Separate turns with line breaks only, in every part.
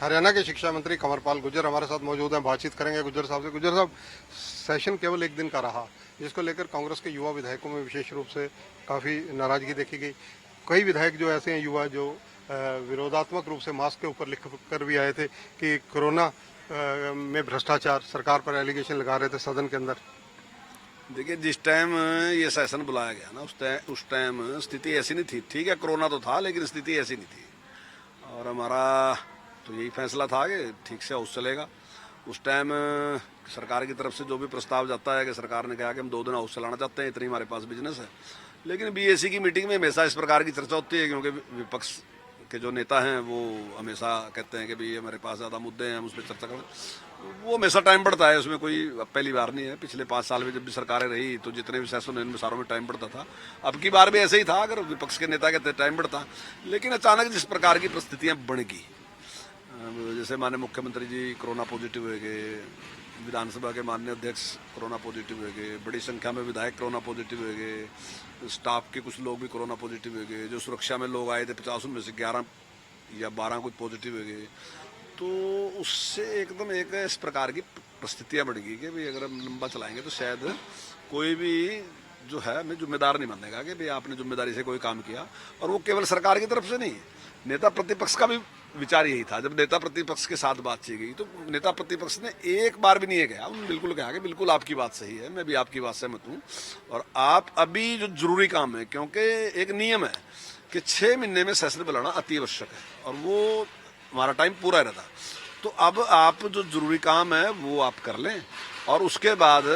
हरियाणा के शिक्षा मंत्री कंवरपाल गुर्जर हमारे साथ मौजूद हैं, बातचीत करेंगे गुर्जर साहब से। गुर्जर साहब, सेशन केवल एक दिन का रहा, जिसको लेकर कांग्रेस के युवा विधायकों में विशेष रूप से काफ़ी नाराजगी देखी गई। कई विधायक जो ऐसे हैं युवा जो विरोधात्मक रूप से मास्क के ऊपर लिख कर भी आए थे कि कोरोना में भ्रष्टाचार, सरकार पर एलिगेशन लगा रहे थे सदन के अंदर।
देखिए, जिस टाइम ये सेशन बुलाया गया ना, उस टाइम स्थिति ऐसी नहीं थी। ठीक है, कोरोना तो था, लेकिन स्थिति ऐसी नहीं थी। और हमारा तो यही फैसला था कि ठीक से हाउस चलेगा। उस टाइम सरकार की तरफ से जो भी प्रस्ताव जाता है कि सरकार ने कहा कि हम 2 दिन हाउस चलाना चाहते हैं, इतनी हमारे पास बिजनेस है। लेकिन बीएसी की मीटिंग में हमेशा इस प्रकार की चर्चा होती है, क्योंकि विपक्ष के जो नेता हैं वो हमेशा कहते हैं कि भाई हमारे पास ज़्यादा मुद्दे हैं, हम उस पर चर्चा करें। वो हमेशा टाइम बढ़ता है, उसमें कोई पहली बार नहीं है। पिछले 5 साल में जब भी सरकारें रही तो जितने भी सेशन इनमें सारों में टाइम बढ़ता था। अब की बार भी ऐसे ही था, अगर विपक्ष के नेता कहते टाइम बढ़ता। लेकिन अचानक जिस प्रकार की परिस्थितियाँ बन गई, जैसे माननीय मुख्यमंत्री जी कोरोना पॉजिटिव हो गए, विधानसभा के माननीय अध्यक्ष कोरोना पॉजिटिव हो गए, बड़ी संख्या में विधायक कोरोना पॉजिटिव हो गए, स्टाफ के कुछ लोग भी कोरोना पॉजिटिव हो गए, जो सुरक्षा में लोग आए थे 50 में से 11 या 12 कुछ पॉजिटिव हो गए। तो उससे एकदम एक इस प्रकार की परिस्थितियाँ बढ़ गई कि भाई अगर हम लंबा चलाएंगे तो शायद कोई भी जो है हमें जिम्मेदार नहीं मानेगा कि भाई आपने जिम्मेदारी से कोई काम किया। और वो केवल सरकार की तरफ से नहीं, नेता प्रतिपक्ष का भी विचार यही था। जब नेता प्रतिपक्ष के साथ बात की गई तो नेता प्रतिपक्ष ने एक बार भी नहीं है कहा, उन्होंने बिल्कुल कहा कि बिल्कुल आपकी बात सही है, मैं भी आपकी बात सहमत हूँ। और आप अभी जो जरूरी काम है, क्योंकि एक नियम है कि 6 महीने में सेशन बुलाना अति आवश्यक है, और वो हमारा टाइम पूरा रहता। तो अब आप जो जरूरी काम है वो आप कर लें, और उसके बाद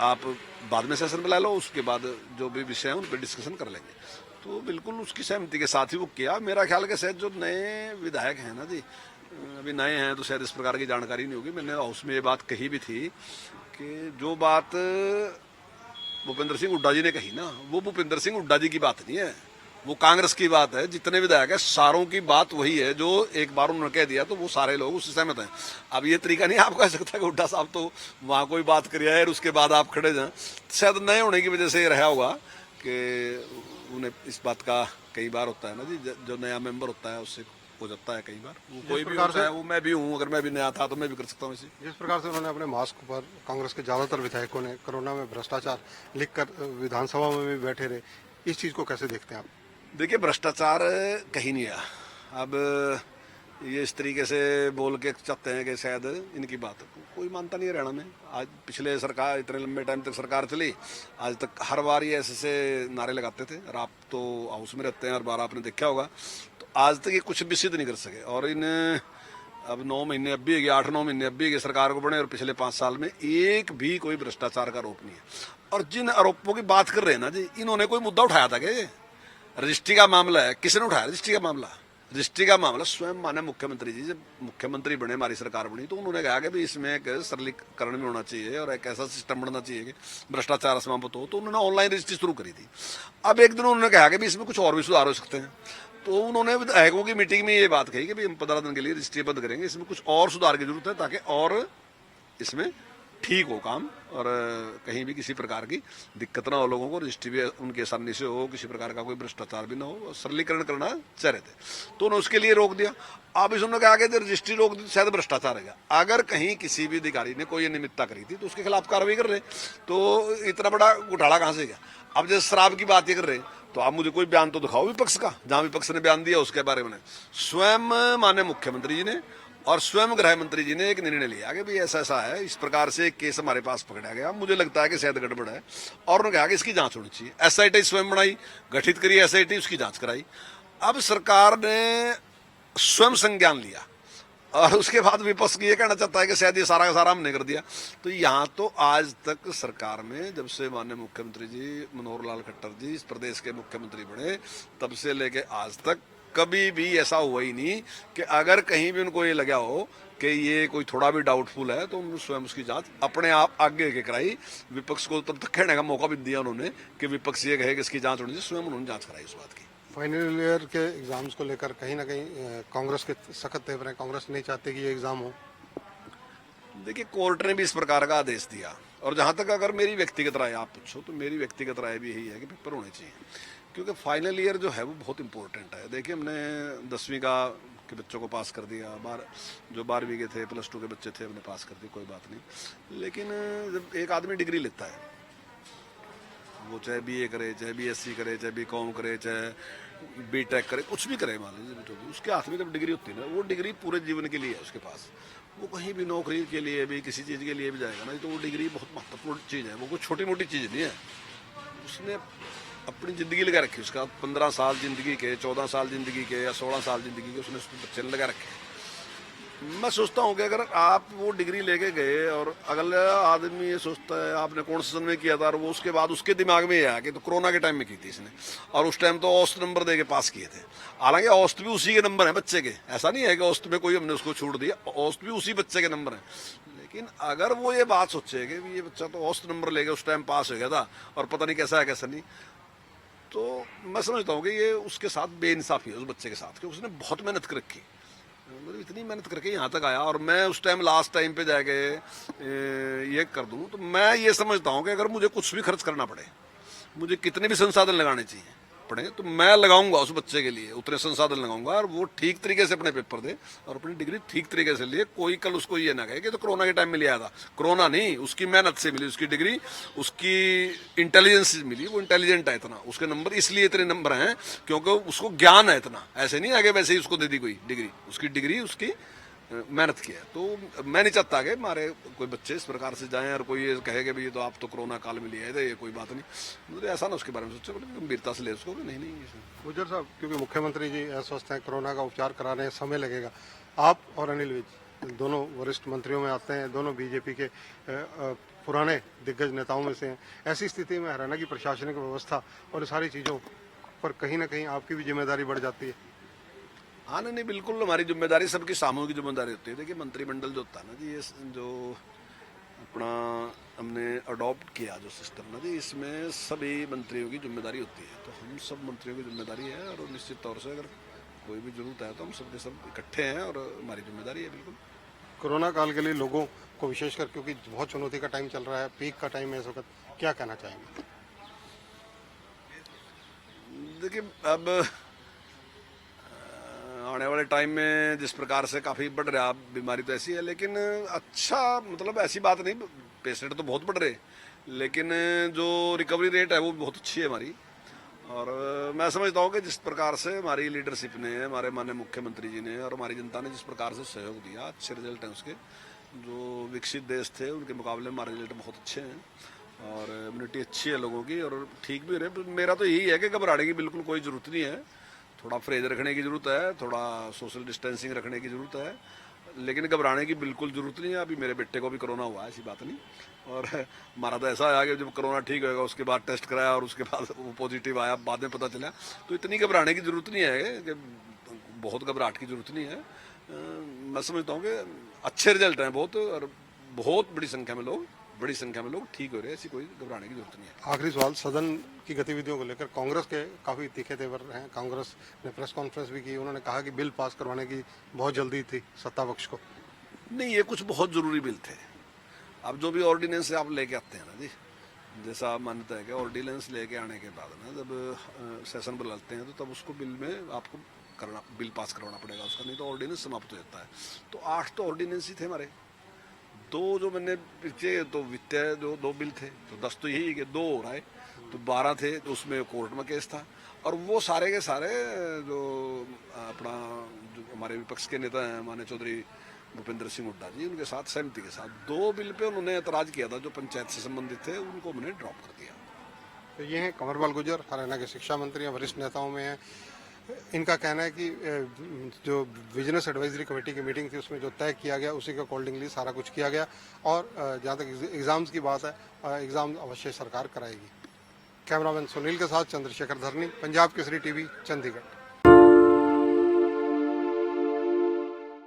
आप बाद में सेशन बुला लो, उसके बाद जो भी विषय है उन पर डिस्कशन कर लेंगे। तो बिल्कुल उसकी सहमति के साथ ही वो किया। मेरा ख्याल है शायद जो नए विधायक हैं ना जी, अभी नए हैं तो शायद इस प्रकार की जानकारी नहीं होगी। मैंने हाउस में ये बात कही भी थी कि जो बात भूपेंद्र सिंह हुड्डा जी ने कही ना, वो भूपेंद्र सिंह हुड्डा जी की बात नहीं है, वो कांग्रेस की बात है। जितने विधायक है सारों की बात वही है, जो एक बार उन्होंने कह दिया तो वो सारे लोग उससे सहमत हैं। अब ये तरीका नहीं आप कह सकता कि हुड्डा साहब तो वहाँ कोई बात कर है और उसके बाद आप खड़े जाएं। शायद नए होने की वजह से ये रहा होगा कि उन्हें इस बात का कई बार होता है ना जी, जो नया मेंबर होता है उससे हो जाता है कई बार। वो कोई भी होता है, वो मैं भी हूँ, अगर मैं भी नया था तो मैं भी कर सकता हूँ ऐसे।
जिस प्रकार से उन्होंने अपने मास्क पर कांग्रेस के ज्यादातर विधायकों ने कोरोना में भ्रष्टाचार लिखकर विधानसभा में भी बैठे रहे, इस चीज को कैसे देखते हैं आप?
देखिए, भ्रष्टाचार कहीं नहीं आया। अब ये इस तरीके से बोल के चाहते हैं कि शायद इनकी बात कोई मानता नहीं है हरियाणा में। आज पिछले सरकार इतने लंबे टाइम तक सरकार चली, आज तक हर बार ये ऐसे नारे लगाते थे। और आप तो हाउस में रहते हैं, हर बार आपने देखा होगा। तो आज तक ये कुछ भी सिद्ध नहीं कर सके। और इन अब 9 महीने अब भी, 8-9 महीने अब भी सरकार को बने, और पिछले 5 साल में एक भी कोई भ्रष्टाचार का आरोप नहीं है। और जिन आरोपों की बात कर रहे हैं ना जी, इन्होंने कोई मुद्दा उठाया था क्या? रजिस्ट्री का मामला है, किसने उठाया रजिस्ट्री का मामला? रजिस्ट्री का मामला स्वयं माननीय मुख्यमंत्री जी जब मुख्यमंत्री बने, हमारी सरकार बनी, तो उन्होंने कहा कि भी इसमें एक सरलीकरण भी होना चाहिए और एक ऐसा सिस्टम बनना चाहिए कि भ्रष्टाचार समाप्त हो। तो उन्होंने ऑनलाइन रजिस्ट्री शुरू करी थी। अब एक दिन उन्होंने कहा कि भी इसमें कुछ और भी सुधार हो सकते हैं। तो उन्होंने विधायकों की मीटिंग में ये बात कही कि भी हम 15 दिन के लिए रजिस्ट्री बंद करेंगे, इसमें कुछ और सुधार की जरूरत है ताकि और इसमें ठीक हो काम, और कहीं भी किसी प्रकार की दिक्कत ना हो लोगों को, रजिस्ट्री भी उनकी आसानी से हो, किसी प्रकार का कोई भ्रष्टाचार भी ना हो, सरलीकरण करना चाह रहे थे। तो उन्होंने उसके लिए रोक दिया। अब इसने कहा कि रजिस्ट्री रोक दी शायद भ्रष्टाचार है। अगर कहीं किसी भी अधिकारी ने कोई अनियमितता करी थी तो उसके खिलाफ कार्रवाई कर रहे। तो इतना बड़ा घोटाला कहाँ से गया? अब जैसे शराब की बात ये कर रहे, तो आप मुझे कोई बयान तो दिखाओ विपक्ष का, जहां विपक्ष ने बयान दिया उसके बारे में। स्वयं माननीय मुख्यमंत्री जी ने और स्वयं गृह मंत्री जी ने एक निर्णय लिया कि भाई ऐसा ऐसा है, इस प्रकार से केस हमारे पास पकड़ा गया, मुझे लगता है कि शायद गड़बड़ है। और उन्होंने कहा कि इसकी जांच होनी चाहिए। एसआईटी स्वयं बनाई, गठित करी एसआईटी, उसकी जांच कराई। अब सरकार ने स्वयं संज्ञान लिया, और उसके बाद विपक्ष ये कहना चाहता है कि शायद ये सारा का सारा हमने कर दिया। तो यहाँ तो आज तक सरकार में जब से माननीय मुख्यमंत्री जी मनोहर लाल खट्टर जी इस प्रदेश के मुख्यमंत्री बने, तब से लेके आज तक कभी भी ऐसा हुआ ही नहीं कि अगर कहीं भी उनको ये लगा हो कि ये कोई थोड़ा भी डाउटफुल है तो उन्होंने स्वयं उसकी जांच अपने आप आगे के कराई। विपक्ष को तब तक कहने का मौका भी दिया उन्होंने कि विपक्ष ये कहे कि इसकी जांच होनी चाहिए, स्वयं उन्होंने जांच कराई उस बात की।
फाइनल ईयर के एग्जाम्स को लेकर कहीं ना कहीं कांग्रेस के सख्त तेवर हैं, कांग्रेस नहीं चाहती कि ये एग्जाम हो।
देखिए, कोर्ट ने भी इस प्रकार का आदेश दिया, और जहां तक अगर मेरी व्यक्तिगत राय आप पूछो तो मेरी व्यक्तिगत राय भी यही है कि पेपर होने चाहिए, क्योंकि फाइनल ईयर जो है वो बहुत इंपॉर्टेंट है। देखिए, हमने 10वीं का के बच्चों को पास कर दिया, जो 12वीं के थे, +2 के बच्चे थे, उन्हें पास कर दिया, कोई बात नहीं। लेकिन जब एक आदमी डिग्री लेता है, वो चाहे BA करे, चाहे BSc करे, चाहे BCom करे, चाहे BTech करे, कुछ भी करे, मान लीजिए, उसके हाथ में जब डिग्री होती है ना, वो डिग्री पूरे जीवन के लिए है उसके पास। वो कहीं भी नौकरी के लिए भी, किसी चीज़ के लिए भी जाएगा ना, तो वो डिग्री बहुत महत्वपूर्ण चीज़ है, वो कोई छोटी मोटी चीज़ नहीं है। उसने अपनी ज़िंदगी लगा रखी, उसका 15 साल ज़िंदगी के, 14 साल ज़िंदगी के, या 16 साल ज़िंदगी के उसने बच्चे ने लगा रखे। मैं सोचता हूँ कि अगर आप वो डिग्री लेके गए और अगला आदमी ये सोचता है आपने कौन से सन में किया था, और वो उसके बाद उसके दिमाग में ये आया कि तो कोरोना के टाइम में की थी इसने, और उस टाइम तो औसत नंबर दे के पास किए थे। हालांकि औसत भी उसी के नंबर है बच्चे के, ऐसा नहीं है कि औसत में कोई हमने उसको छूट दिया, औसत भी उसी बच्चे के नंबर है। लेकिन अगर वो ये बात सोचे कि ये बच्चा तो औसत नंबर लेके उस टाइम पास हो गया था और पता नहीं कैसा है कैसा नहीं, तो मैं समझता हूँ कि ये उसके साथ बेइंसाफी है उस बच्चे के साथ, कि उसने बहुत मेहनत कर रखी, मतलब इतनी मेहनत करके यहाँ तक आया, और मैं उस टाइम लास्ट टाइम पे जाके ये कर दूँ, तो मैं ये समझता हूँ कि अगर मुझे कुछ भी खर्च करना पड़े, मुझे कितने भी संसाधन लगाने चाहिए पड़े, तो मैं लगाऊंगा उस बच्चे के लिए, उतने संसाधन लगाऊंगा, और वो ठीक तरीके से अपने पेपर दे और अपनी डिग्री ठीक तरीके से लिए। कोई कल उसको ये ना कहे कि तो कोरोना के टाइम में लिया था, कोरोना नहीं, उसकी मेहनत से मिली उसकी डिग्री, उसकी इंटेलिजेंस से मिली, वो इंटेलिजेंट है इतना, उसके नंबर इसलिए इतने नंबर हैं क्योंकि उसको ज्ञान है इतना, ऐसे नहीं आगे वैसे ही उसको दे दी कोई डिग्री, उसकी डिग्री उसकी मेहनत की है। तो मैं नहीं चाहता कि हमारे कोई बच्चे इस प्रकार से जाएं और कोई ये कहे कि भाई ये तो आप तो कोरोना काल में लिए थे, ये कोई बात नहीं, मुझे ऐसा ना उसके बारे में सोचे, बड़े गंभीरता से ले उसको कि नहीं।
गुज्जर साहब, क्योंकि मुख्यमंत्री जी आश्वस्त हैं कोरोना का उपचार कराने समय लगेगा, आप और अनिल विज दोनों वरिष्ठ मंत्रियों में आते हैं, दोनों बीजेपी के पुराने दिग्गज नेताओं में से हैं। ऐसी स्थिति में हरियाणा की प्रशासनिक व्यवस्था और सारी चीज़ों पर कहीं ना कहीं आपकी भी जिम्मेदारी बढ़ जाती है।
हाँ नहीं, बिल्कुल हमारी जिम्मेदारी, सबकी सामूहिक जिम्मेदारी होती है। देखिए मंत्रिमंडल जो होता है ना जी, ये जो अपना हमने अडॉप्ट किया जो सिस्टम ना जी, इसमें सभी मंत्रियों की जिम्मेदारी होती है, तो हम सब मंत्रियों की जिम्मेदारी है, और निश्चित तौर से अगर कोई भी जरूरत है तो हम सबके सब इकट्ठे हैं और हमारी जिम्मेदारी है बिल्कुल।
कोरोना काल के लिए लोगों को विशेषकर, क्योंकि बहुत चुनौती का टाइम चल रहा है, पीक का टाइम है इस वक्त, क्या कहना चाहेंगे?
देखिए अब आने वाले टाइम में जिस प्रकार से काफ़ी बढ़ रहा बीमारी, तो ऐसी है, लेकिन अच्छा, मतलब ऐसी बात नहीं, पेशेंट तो बहुत बढ़ रहे, लेकिन जो रिकवरी रेट है वो बहुत अच्छी है हमारी। और मैं समझता हूँ कि जिस प्रकार से हमारी लीडरशिप ने, हमारे माननीय मुख्यमंत्री जी ने और हमारी जनता ने जिस प्रकार से सहयोग दिया, अच्छे रिजल्ट हैं उसके। जो विकसित देश थे उनके मुकाबले में हमारे रिजल्ट बहुत अच्छे हैं, और इम्यूनिटी अच्छी है लोगों की, और ठीक भी रहे। मेरा तो यही है कि घबराने की बिल्कुल कोई ज़रूरत नहीं है, थोड़ा फ्रेज रखने की ज़रूरत है, थोड़ा सोशल डिस्टेंसिंग रखने की ज़रूरत है, लेकिन घबराने की बिल्कुल ज़रूरत नहीं है। अभी मेरे बेटे को भी कोरोना हुआ है, ऐसी बात नहीं, और हमारा तो ऐसा आया कि जब कोरोना ठीक होगा उसके बाद टेस्ट कराया और उसके बाद वो पॉजिटिव आया, बाद में पता चला, तो इतनी घबराने की ज़रूरत नहीं है, कि बहुत घबराहट की ज़रूरत नहीं है। मैं समझता हूँ कि अच्छे रिजल्ट हैं बहुत, और बहुत बड़ी संख्या में लोग ठीक हो रहे हैं, ऐसी कोई घबराने की जरूरत नहीं है।
आखिरी सवाल, सदन की गतिविधियों को लेकर कांग्रेस के काफी तीखे तेवर हैं, कांग्रेस ने प्रेस कॉन्फ्रेंस भी की, उन्होंने कहा कि बिल पास करवाने की बहुत जल्दी थी सत्ता पक्ष को।
नहीं, ये कुछ बहुत जरूरी बिल थे। अब जो भी ऑर्डिनेंस आप लेके आते हैं ना जी, जैसा मान्यता है कि ऑर्डिनेंस लेके आने के बाद ना जब सेशन बुलाते हैं, तो तब उसको बिल में आपको बिल पास करवाना पड़ेगा उसका, नहीं तो ऑर्डिनेंस समाप्त हो जाता है। तो 8 तो ऑर्डिनेंस ही थे हमारे, 2 जो मैंने पीछे तो वित्तीय जो 2 बिल थे, तो 10 तो यही कि 2 हो रहा है, तो 12 थे, तो उसमें कोर्ट में केस था, और वो सारे के सारे जो अपना जो हमारे विपक्ष के नेता हैं माननीय चौधरी भूपेंद्र सिंह हुड्डा जी, उनके साथ सहमति के साथ 2 बिल पे उन्होंने ऐतराज किया था जो पंचायत से संबंधित थे, उनको उन्होंने ड्रॉप कर दिया।
तो ये हैं कंवरपाल गुर्जर, हरियाणा के शिक्षा मंत्री हैं, वरिष्ठ नेताओं में हैं। इनका कहना है कि जो बिजनेस एडवाइजरी कमेटी की मीटिंग थी उसमें जो तय किया गया उसी के अकॉर्डिंगली सारा कुछ किया गया, और जहाँ तक एग्ज़ाम्स की बात है, एग्ज़ाम अवश्य सरकार कराएगी। कैमरामैन सुनील के साथ चंद्रशेखर धरनी, पंजाब केसरी टीवी, चंडीगढ़।